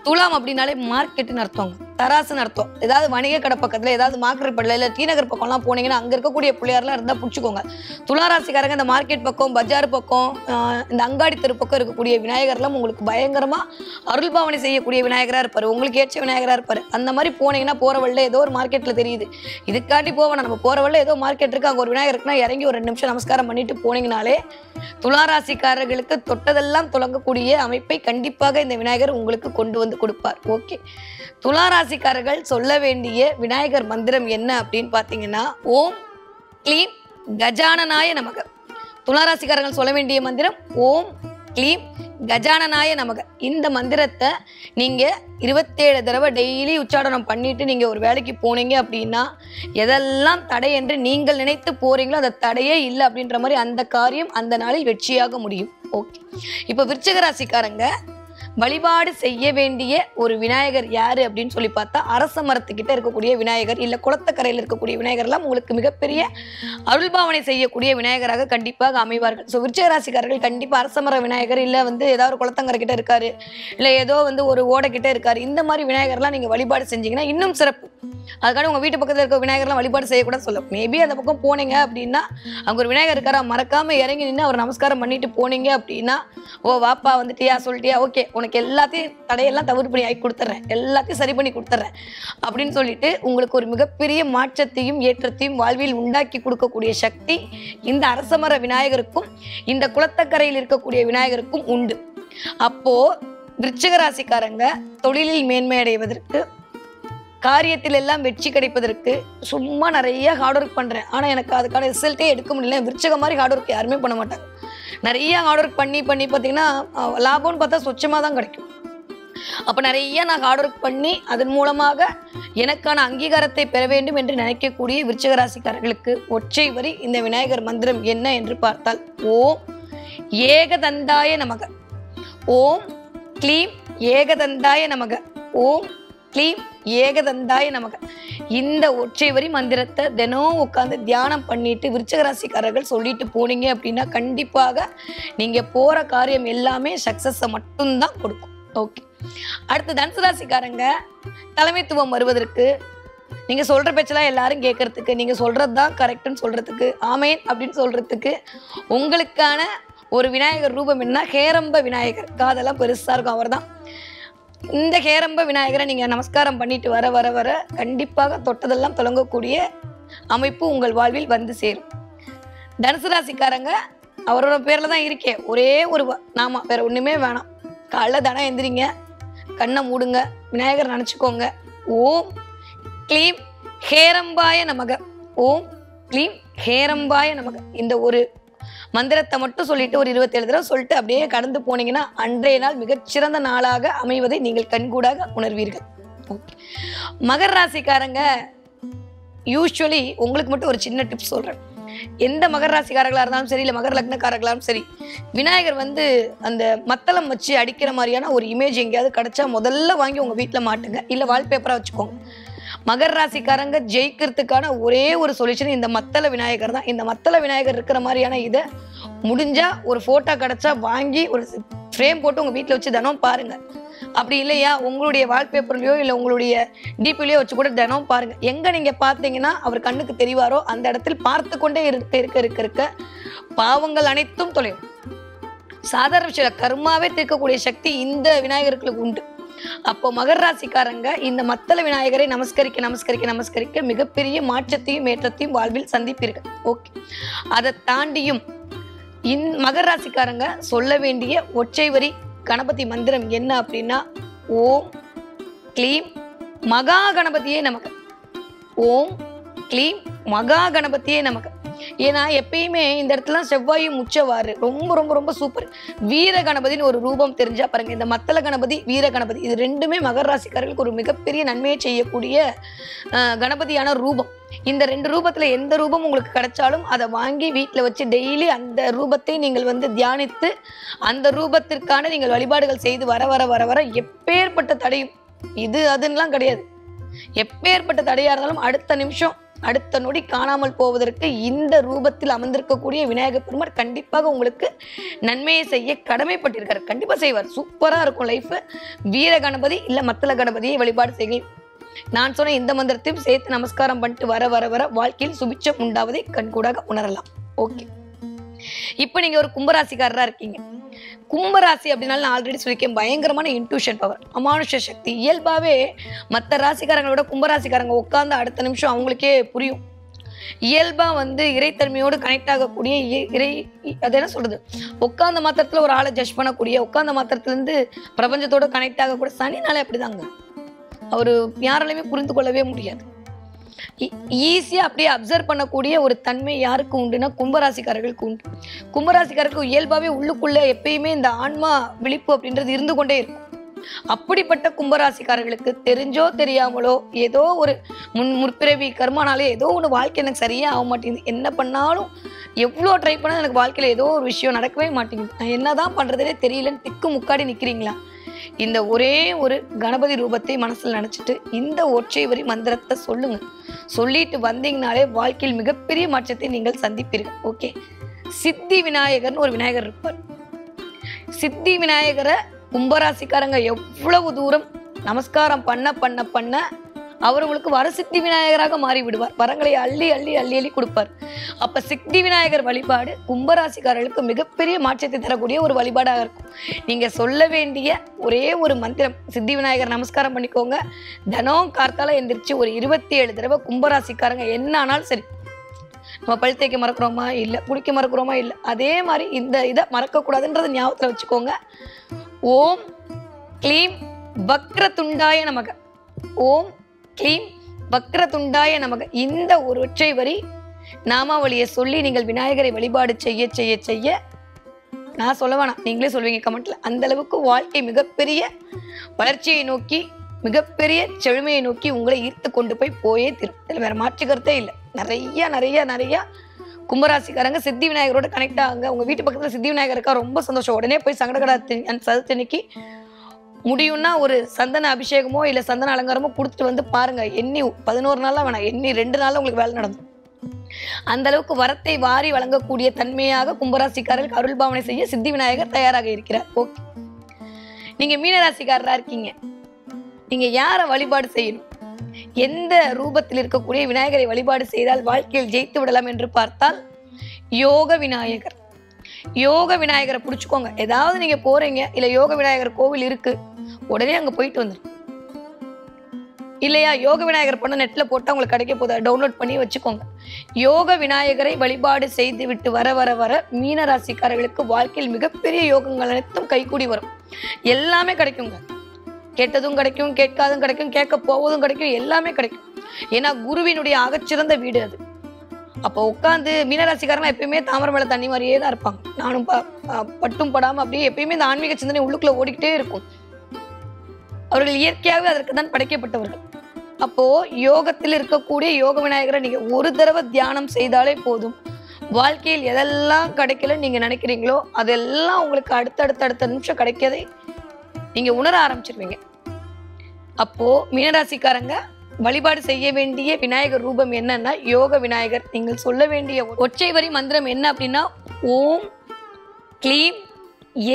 துலாம் அப்படின்னாலே மார்க்கெட்டுன்னு அர்த்தங்க. தராசுன்னு அர்த்தம். ஏதாவது வணிக கடை பக்கத்துல ஏதாவது மார்க்கெட் படல இல்ல டீநகர் பக்கம்லாம் போனீங்கன்னா அங்க இருக்கக்கூடிய பிள்ளையார்லாம் இருந்தா பிடிச்சிக்கோங்க. துளாராசிக்காரங்க இந்த மார்க்கெட் பக்கம் பஜார் பக்கம் இந்த அங்காடி தெரு பக்கம் இருக்கக்கூடிய விநாயகர்லாம் உங்களுக்கு பயங்கரமா அருள்பாவனை செய்யக்கூடிய விநாயகரா இருப்பாரு. உங்களுக்கு ஏற்ற விநாயகரா இருப்பாரு. அந்த மாதிரி போனீங்கன்னா போற வழியில ஏதோ ஒரு மார்க்கெட்ல தெரியுது, இதுக்காண்டி போவேன் நம்ம போற வழியில ஏதோ மார்க்கெட் இருக்கு, அங்க ஒரு விநாயகர் இருக்குன்னா இறங்கி ஒரு 2 நிமிஷம் நமஸ்காரம் பண்ணிட்டு போனீங்கனாலே துளாராசிக்காரர்களுக்கு தொட்டதெல்லாம் துலங்கக்கூடிய அமைப்பை கண்டிப்பாக இந்த விநாயகர் உங்களுக்கு கொண்டு வந்து கொடுப்பார். ஓகே, துளாராசிக்காரர்கள் சொல்ல வேண்டிய விநாயகர் மந்திரம் என்ன அப்படின்னு பார்த்தீங்கன்னா, ஓம் க்ளீம் கஜானனாய நமக. துளாராசிக்காரர்கள் சொல்ல வேண்டிய மந்திரம் ஓம் க்ளீம் கஜானனாய நமக. இந்த மந்திரத்தை நீங்கள் 27 தடவை டெய்லி உச்சாடனம் பண்ணிட்டு நீங்கள் ஒரு வேலைக்கு போனீங்க அப்படின்னா எதெல்லாம் தடை என்று நீங்கள் நினைத்து போறீங்களோ அந்த தடையே இல்லை அப்படின்ற மாதிரி அந்த காரியம் அந்த நாளில் வெற்றியாக முடியும். ஓகே, இப்போ விருச்சிக ராசிக்காரங்க வழிபாடு செய்ய வேண்டிய ஒரு விநாயகர் யாரு அப்படின்னு சொல்லி பார்த்தா, அரச மரத்துக்கிட்ட இருக்கக்கூடிய விநாயகர் இல்ல குளத்தக்கரையில் இருக்கக்கூடிய விநாயகர்லாம் உங்களுக்கு மிகப்பெரிய அருள்பாவனை செய்யக்கூடிய விநாயகராக கண்டிப்பாக அமைவார்கள். ஸோ விருச்சிக ராசிக்காரர்கள் கண்டிப்பா அரச மர விநாயகர் இல்ல ஏதாவது ஒரு குளத்தங்கரை கிட்ட இருக்காரு, இல்ல ஏதோ ஒரு ஓடை கிட்ட இருக்காரு, இந்த மாதிரி விநாயகர்லாம் நீங்க வழிபாடு செஞ்சீங்கன்னா இன்னும் சிறப்பு. அதுக்காக உங்க வீட்டு பக்கத்துல இருக்க விநாயகர்லாம் வழிபாடு செய்யக்கூடாது சொல்ல. மேபி அந்த பக்கம் போனீங்க அப்படின்னா அங்க ஒரு விநாயகர் இருக்காரா, மறக்காம இறங்கி நின்று அவர் நமஸ்காரம் பண்ணிட்டு போனீங்க அப்படின்னா, ஓ வாப்பா வந்துட்டியா சொல்லிட்டியா, ஓகே உனக்கு எல்லாத்தையும் தடையெல்லாம் தவிர்த்து பண்ணி ஆகி கொடுத்துட்றேன், எல்லாத்தையும் சரி பண்ணி கொடுத்துட்றேன் அப்படின்னு சொல்லிட்டு உங்களுக்கு ஒரு மிகப்பெரிய மாற்றத்தையும் ஏற்றத்தையும் வாழ்வில் உண்டாக்கி கொடுக்கக்கூடிய சக்தி இந்த அரசமர விநாயகருக்கும் இந்த குளத்தக்கரையில் இருக்கக்கூடிய விநாயகருக்கும் உண்டு. அப்போ விருச்சிக ராசிக்காரங்க தொழிலில் மேன்மை அடைவதற்கு, காரியத்தில் எல்லாம் வெற்றி கிடைப்பதற்கு சும்மா நிறைய ஹார்ட் ஒர்க் பண்ணுறேன் ஆனால் எனக்கு அதுக்கான ரிசல்ட்டே எடுக்க முடியல, விருச்சிக மாதிரி ஹார்ட் ஒர்க் யாருமே பண்ண மாட்டாங்க. நிறைய ஹார்ட் ஒர்க் பண்ணி பார்த்தீங்கன்னா லாபம்னு பார்த்தா சொச்சமாக தான் கிடைக்கும். அப்போ நிறைய நான் ஹார்ட் ஒர்க் பண்ணி அதன் மூலமாக எனக்கான அங்கீகாரத்தை பெற வேண்டும் என்று நினைக்கக்கூடிய விருச்சிக ராசிக்காரர்களுக்கு ஒற்றை வரி இந்த விநாயகர் மந்திரம் என்ன என்று பார்த்தால், ஓம் ஏகதந்தாய நமக, ஓம் க்ளீம் ஏகதந்தாய நமக, ஓம் க்ளீம் ஏகதந்தாய நமக. இந்த ஒற்றை வரி மந்திரத்தை தினம் உட்காந்து தியானம் பண்ணிட்டு விருச்சிக ராசிக்காரர்கள் சொல்லிட்டு போனீங்க அப்படின்னா கண்டிப்பாக நீங்க போற காரியம் எல்லாமே சக்சஸை மட்டும்தான் கொடுக்கும். ஓகே, அடுத்து தனுசு ராசிக்காரங்க தலைமைத்துவம் வருவதற்கு, நீங்க சொல்ற பேச்செல்லாம் எல்லாரும் கேட்கறதுக்கு, நீங்க சொல்றதுதான் கரெக்ட்னு சொல்றதுக்கு, ஆமேன் அப்படின்னு சொல்றதுக்கு உங்களுக்கான ஒரு விநாயகர் ரூபம் என்ன, ஹேரம்ப விநாயகர். காதெல்லாம் பெருசா இருக்கும், அவர் தான். இந்த ஹேரம்ப விநாயகரை நீங்க நமஸ்காரம் பண்ணிட்டு வர வர வர கண்டிப்பாக தொட்டதெல்லாம் தொடங்கக்கூடிய அமைப்பு உங்கள் வாழ்வில் வந்து சேரும். தனுசு ராசிக்காரங்க அவரோட பேர்ல தான் இருக்கே, ஒரே ஒரு நாம, வேற ஒண்ணுமே வேணாம். காலைல தானே எந்திரிங்க, கண்ணை மூடுங்க, விநாயகர் நினைச்சுக்கோங்க, ஓம் க்ளீம் ஹேரம்பாய நமக, ஓம் க்ளீம் ஹேரம்பாய நமக. இந்த ஒரு மந்திரத்தை மட்டும் சொல்லிட்டு ஒரு 27 தடவை சொல்லிட்டு அப்படியே கடந்து போனீங்கன்னா அன்றைய நாள் மிகச்சிறந்த நாளாக அமைவதை நீங்கள் கண்கூடாக உணர்வீர்கள். மகர ராசிக்காரங்க யூஸ்வலி உங்களுக்கு மட்டும் ஒரு சின்ன டிப்ஸ் சொல்றேன். எந்த மகர ராசிக்காரர்களா இருந்தாலும் சரி, இல்லை மகர லக்னக்காரர்களாலும் சரி, விநாயகர் அந்த மத்தளம் வச்சு அடிக்கிற மாதிரியான ஒரு இமேஜ் எங்கேயாவது கிடைச்சா முதல்ல வாங்கி உங்க வீட்டில் மாட்டுங்க, இல்லை வால்பேப்பரா வச்சுக்கோங்க. மகர ராசிக்காரங்க ஜெயிக்கிறதுக்கான ஒரே ஒரு சொல்யூஷன் இந்த மத்தள விநாயகர் தான். இந்த மத்தள விநாயகர் இருக்கிற மாதிரியான இதை முடிஞ்சா ஒரு போட்டோ கிடைச்சா வாங்கி ஒரு ஃப்ரேம் போட்டு உங்க வீட்டில் வச்சு தினம் பாருங்க. அப்படி இல்லையா உங்களுடைய வால்பேப்பர்லையோ இல்லை உங்களுடைய டிபிலையோ வச்சு கூட தினம் பாருங்க. எங்க நீங்க பார்த்தீங்கன்னா அவர் கண்ணுக்கு தெரிவாரோ அந்த இடத்தில் பார்த்து கொண்டே இருக்க பாவங்கள் அனைத்தும் தொலையும். சாதாரண விஷயம், கர்மாவே தீர்க்கக்கூடிய சக்தி இந்த விநாயகர்களுக்கு உண்டு. அப்போ மகர ராசிக்காரங்க இந்த மத்தள விநாயகரை நமஸ்கரிக்க மிகப்பெரிய மாற்றத்தையும் ஏற்றத்தையும் வாழ்வில் சந்திப்பீர்கள். ஓகே, அதை தாண்டியும் மகர ராசிக்காரங்க சொல்ல வேண்டிய ஒற்றை வரி கணபதி மந்திரம் என்ன அப்படின்னா, ஓம் க்ளீம் மகா கணபதியே நமக்கு, ஓம் க்ளீம் மகா கணபதியே நமக்கு. ஏன்னா எப்பயுமே இந்த இடத்துல செவ்வாயும் உச்சவாறு ரொம்ப ரொம்ப ரொம்ப சூப்பர். வீர கணபதினு ஒரு ரூபம் தெரிஞ்சா பாருங்க, இந்த மத்தள கணபதி வீர கணபதி இது ரெண்டுமே மகர ராசிக்காரர்களுக்கு ஒரு மிகப்பெரிய நன்மையை செய்யக்கூடிய கணபதியான ரூபம். இந்த 2 ரூபத்துல எந்த ரூபம் உங்களுக்கு கிடைச்சாலும் அதை வாங்கி வீட்டில் வச்சு டெய்லி அந்த ரூபத்தை நீங்கள் தியானித்து அந்த ரூபத்திற்கான நீங்கள் வழிபாடுகள் செய்து வர வர வர வர எப்பேற்பட்ட தடையும் இது அதுன்னெலாம் கிடையாது. எப்பேற்பட்ட தடையா இருந்தாலும் அடுத்த நிமிஷம் அடுத்த நொடி காணாமல் போவதற்கு இந்த ரூபத்தில் அமர்ந்திருக்கக்கூடிய விநாயகர் பெருமாள் கண்டிப்பாக உங்களுக்கு நன்மையை செய்ய கடமைப்பட்டிருக்காரு. கண்டிப்பா செய்வார். சூப்பரா இருக்கும் லைஃப். வீர கணபதி இல்ல மத்தள கணபதியை வழிபாடு செய்ய. நான் சொன்ன இந்த மந்திரத்தையும் சேர்த்து நமஸ்காரம் பண்ணிட்டு வர வர வர வாழ்க்கையில் சுபிட்சம் உண்டாவதை கண்கூடாக உணரலாம். ஓகே, இப்போ நீங்க ஒரு கும்பராசிக்காரரா இருக்கீங்க. கும்பராசி அப்படின்னாலும் நான் ஆல்ரெடி சொல்லியிருக்கேன், பயங்கரமான இன்ட்யூஷன் பவர், அமானுஷ சக்தி. இயல்பாவே மற்ற ராசிக்காரங்களோட கும்பராசிக்காரங்க உட்கார்ந்து அடுத்த நிமிஷம் அவங்களுக்கே புரியும். இயல்பா இறைத்தன்மையோடு கனெக்ட் ஆகக்கூடிய அது என்ன சொல்றது, உட்கார்ந்த மாத்திரத்துல ஒரு ஆளை ஜட்ஜ் பண்ணக்கூடிய, உட்கார்ந்த மாத்திரத்துல இருந்து பிரபஞ்சத்தோட கனெக்ட் ஆகக்கூடிய சனினாலே அப்படிதாங்க. அவரு யாராலையுமே புரிந்து கொள்ளவே முடியாது. ஈஸியா அப்படியே அப்சர்வ் பண்ணக்கூடிய ஒரு தன்மை யாருக்கு உண்டுன்னா கும்பராசிக்காரர்களுக்கு உண்டு. கும்பராசிக்காரருக்கு இயல்பாவே உள்ளுக்குள்ள எப்பயுமே இந்த ஆன்மா விழிப்பு அப்படின்றது இருந்து கொண்டே இருக்கும். அப்படிப்பட்ட கும்பராசிக்காரர்களுக்கு தெரிஞ்சோ தெரியாமலோ ஏதோ ஒரு முற்பிறவி கர்மானாலே ஏதோ ஒன்று வாழ்க்கை எனக்கு சரியா ஆக மாட்டேங்குது, என்ன பண்ணாலும் எவ்வளோ ட்ரை பண்ணாலும் எனக்கு வாழ்க்கையில் ஏதோ ஒரு விஷயம் நடக்கவே மாட்டேங்குது, நான் என்னதான் பண்றதுனே தெரியலன்னு திக்கு முக்காடி நிற்கிறீங்களா? இந்த ஒரே ஒரு கணபதி ரூபத்தை மனசில் நினச்சிட்டு இந்த ஒற்றை வரி மந்திரத்தை சொல்லுங்க. சொல்லிட்டு வந்தீங்கனாலே வாழ்க்கையில் மிகப்பெரிய மாற்றத்தை நீங்கள் சந்திப்பீர்கள். ஓகே, சித்தி விநாயகர்னு ஒரு விநாயகர் இருப்பார். சித்தி விநாயகரை கும்பராசிக்காரங்க எவ்வளவு தூரம் நமஸ்காரம் பண்ண பண்ண பண்ண அவர் உங்களுக்கு வரசித்தி விநாயகராக மாறி விடுவார். வரங்களை அள்ளி அள்ளி அள்ளி அள்ளி கொடுப்பார். அப்ப சித்தி விநாயகர் வழிபாடு கும்பராசிக்காரர்களுக்கு மிகப்பெரிய மாற்றத்தை தரக்கூடிய ஒரு வழிபாடாக இருக்கும். நீங்க சொல்ல வேண்டிய ஒரே ஒரு மந்திரம், சித்தி விநாயகர் நமஸ்காரம் பண்ணிக்கோங்க. தினம் கார்த்தால எந்திரிச்சு ஒரு 27 தடவை கும்பராசிக்காரங்க என்ன ஆனாலும் சரி, நம்ம பல் தேய்க்க மறக்கிறோமா இல்லை, குடிக்க மறக்கிறோமா இல்லை, அதே மாதிரி இந்த இதை மறக்கக்கூடாதுன்றதை ஞாபகத்தில் வச்சுக்கோங்க. ஓம் க்ளீம் வக்ரதுண்டாய நமக, ஓம் க்ளீம் வக்ரதுண்டாய நமக, இந்த ஒரு ஒற்றை வரி நாமாவளியை சொல்லி நீங்கள் விநாயகரை வழிபாடு செய்ய செய்ய செய்ய, நான் சொல்ல வேணாம், நீங்களே சொல்வீங்க கமெண்ட்ல, அந்த அளவுக்கு வாழ்க்கை மிகப்பெரிய வளர்ச்சியை நோக்கி மிகப்பெரிய செழுமையை நோக்கி உங்களை ஈர்த்து கொண்டு போயே தீரும். இதில் வேற மாற்று கருத்தே இல்லை. நிறைய நிறைய நிறைய கும்பராசிக்காரங்க சித்தி விநாயகரோட கனெக்ட் ஆகுங்க. உங்க வீட்டு பக்கத்துல சித்தி விநாயகர் இருக்கா, ரொம்ப சந்தோஷம். உடனே போய் சங்கடகடா சதுர்த்தன்னைக்கு முடியும்னா ஒரு சந்தன அபிஷேகமோ இல்லை சந்தன அலங்காரமோ கொடுத்துட்டு பாருங்க. எண்ணி 11 நாள்லாம் வேணாம், எண்ணி 2 நாள்ல உங்களுக்கு வேலை நடந்துடும். அந்த அளவுக்கு வரத்தை வாரி வழங்கக்கூடிய தன்மையாக கும்பராசிக்காரர்களுக்கு அருள் பாவனை செய்ய சித்தி விநாயகர் தயாராக இருக்கிறார். ஓகே, நீங்க மீனராசிக்காரரா இருக்கீங்க. நீங்க யாரை வழிபாடு செய்யணும், எந்த ரூபத்தில் இருக்கக்கூடிய விநாயகரை வழிபாடு செய்தால் வாழ்க்கையில் ஜெயித்து விடலாம் என்று பார்த்தால் யோக விநாயகர். யோக விநாயகரை பிடிச்சுக்கோங்க. ஏதாவது நீங்க போறீங்க, இல்ல யோக விநாயகர் கோவில் இருக்கு, உடனே அங்க போயிட்டு வந்துடும். இல்லையா, யோக விநாயகர் பண்ண நெட்ல போட்டா உங்களுக்கு கிடைக்க போதா, டவுன்லோட் பண்ணி வச்சுக்கோங்க. யோக விநாயகரை வழிபாடு செய்து விட்டு வர வர வர மீனராசிக்காரர்களுக்கு வாழ்க்கையில் மிகப்பெரிய யோகங்கள் அனைத்தும் கைகூடி வரும். எல்லாமே கிடைக்குங்க. கேட்டதும் கிடைக்கும், கேட்காதும் கிடைக்கும், கேட்க போவதும் கிடைக்கும், எல்லாமே கிடைக்கும். ஏன்னா குருவினுடைய ஆகச்சிறந்த வீடு அது. அப்போ உட்காந்து மீனராசிக்காரங்க எப்பயுமே தாமரை மேல தண்ணி மாதிரியே தான் இருப்பாங்க. நானும் பட்டும் படாம அப்படியே எப்பயுமே இந்த ஆன்மீக சிந்தனை உள்ளுக்குள்ள ஓடிக்கிட்டே இருக்கும். அவர்கள் இயற்கையாகவே அதற்கு தான் படைக்கப்பட்டவர்கள். அப்போ யோகத்தில் இருக்கக்கூடிய யோக விநாயகரை நீங்க ஒரு தடவை தியானம் செய்தாலே போதும். வாழ்க்கையில் எதெல்லாம் கிடைக்கல நீங்க நினைக்கிறீங்களோ அதெல்லாம் உங்களுக்கு அடுத்த நிமிஷம் கிடைக்கதை நீங்க உணர ஆரம்பிச்சிருவீங்க. அப்போ மீனராசிக்காரங்க வழிபாடு செய்ய வேண்டிய விநாயகர் ரூபம் என்னன்னா யோக விநாயகர். நீங்கள் சொல்ல வேண்டிய ஒற்றை வரி மந்திரம் என்ன அப்படின்னா ஓம் க்ளீம்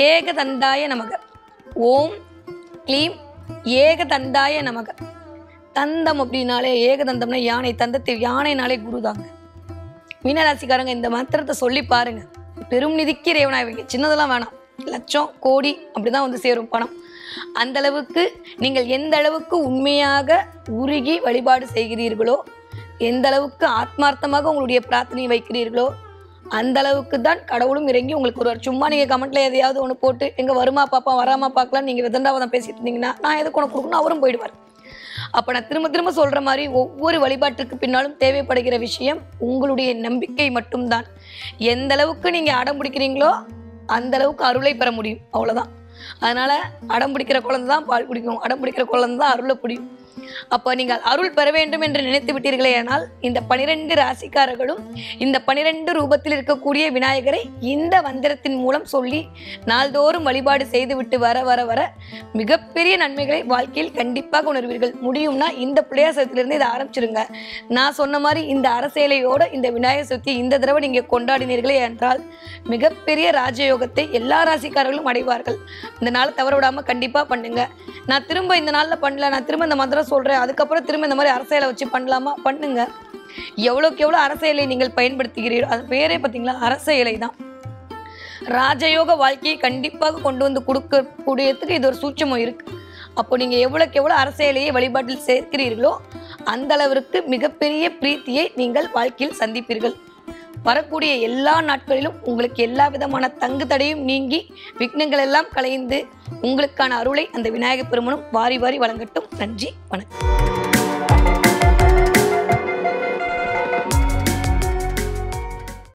ஏகதந்தாய நமக, ஓம் க்ளீம் ஏகதந்தாய நமக. தந்தம் அப்படின்னாலே ஏகதந்தம்னா யானை, தந்தத்தை யானைனாலே குருதாங்க. மீனராசிக்காரங்க இந்த மந்திரத்தை சொல்லி பாருங்க, பெரும் நிதிக்கு இறைவனாய்வீங்க. சின்னதெல்லாம் வேணாம், லட்சம் கோடி அப்படிதான் சேரும் பணம். அந்த அளவுக்கு நீங்கள் எந்த அளவுக்கு உண்மையாக உருகி வழிபாடு செய்கிறீர்களோ, எந்த அளவுக்கு ஆத்மார்த்தமாக உங்களுடைய பிரார்த்தனை வைக்கிறீர்களோ அந்த அளவுக்கு தான் கடவுளும் இறங்கி உங்களுக்கு ஒரு சும்மா நீங்க கமெண்ட்ல எதையாவது ஒன்று போட்டு எங்க வருமா பாப்பா வராமா பார்க்கலாம் நீங்க விதண்டாவதம் பேசிட்டு இருந்தீங்கன்னா நான் எதுக்கு உனக்கு கொடுக்கணும் அவரும் போயிடுவார். அப்ப நான் திரும்ப திரும்ப சொல்ற மாதிரி ஒவ்வொரு வழிபாட்டிற்கு பின்னாலும் தேவைப்படுகிற விஷயம் உங்களுடைய நம்பிக்கை மட்டும்தான். எந்த அளவுக்கு நீங்க அடம் பிடிக்கிறீங்களோ அந்த அளவுக்கு அருளை பெற முடியும், அவ்வளவுதான். அதனால அடம் பிடிக்கிற குழந்தை தான் பால் குடிக்கும், அடம் பிடிக்கிற குழந்தை தான் அருளை பிடிக்கும். அப்போ நீங்கள் அருள் பெற வேண்டும் என்று நினைத்து விட்டீர்களே ஆனால் இந்த 12 ராசிக்காரர்களும் இந்த 12 ரூபத்தில் இருக்கக்கூடிய விநாயகரை இந்த மந்திரத்தின் மூலம் சொல்லி நாள்தோறும் வழிபாடு செய்துவிட்டு வர வர வர மிகப்பெரிய நன்மைகளை வாழ்க்கையில் கண்டிப்பாக உணர்வீர்கள். முடியும்னா இந்த பிள்ளையார் சதுர்த்தியிலிருந்து இதை ஆரம்பிச்சிருங்க. நான் சொன்ன மாதிரி இந்த அரசியலையோட இந்த விநாயகர் சதுர்த்தி இந்த தடவை நீங்க கொண்டாடினீர்களே என்றால் மிகப்பெரிய ராஜயோகத்தை எல்லா ராசிக்காரர்களும் அடைவார்கள். இந்த நாளை தவற விடாம கண்டிப்பா பண்ணுங்க. நான் திரும்ப இந்த நாள்ல பண்ணல, நான் திரும்ப இந்த மந்திரம் தடவை சொல்கிறேன். அதுக்கப்புறம் திரும்ப இந்த மாதிரி அரச இலை வச்சு பண்ணலாமா? பண்ணுங்க. எவ்வளோக்கு எவ்வளோ அரச இலை நீங்கள் பயன்படுத்துகிறீர்கள், அது பேரே பார்த்தீங்களா அரச இலை தான். ராஜயோக வாழ்க்கையை கண்டிப்பாக கொண்டு வந்து கொடுக்கக்கூடியதுக்கு இது ஒரு சூட்சமம் இருக்குது. அப்போ நீங்கள் எவ்வளோக்கு எவ்வளோ அரச இலையை வழிபாட்டில் சேர்க்கிறீர்களோ அந்த அளவிற்கு மிகப்பெரிய பிரீத்தியை நீங்கள் வாழ்க்கையில் சந்திப்பீர்கள். வரக்கூடிய எல்லா நாட்களிலும் உங்களுக்கு எல்லா விதமான தங்கு தடையும் நீங்கி விக்னங்கள் எல்லாம் கலைந்து உங்களுக்கான அருளை அந்த விநாயகப் பெருமானும் வாரி வாரி வழங்கட்டும். நன்றி, வணக்கம்.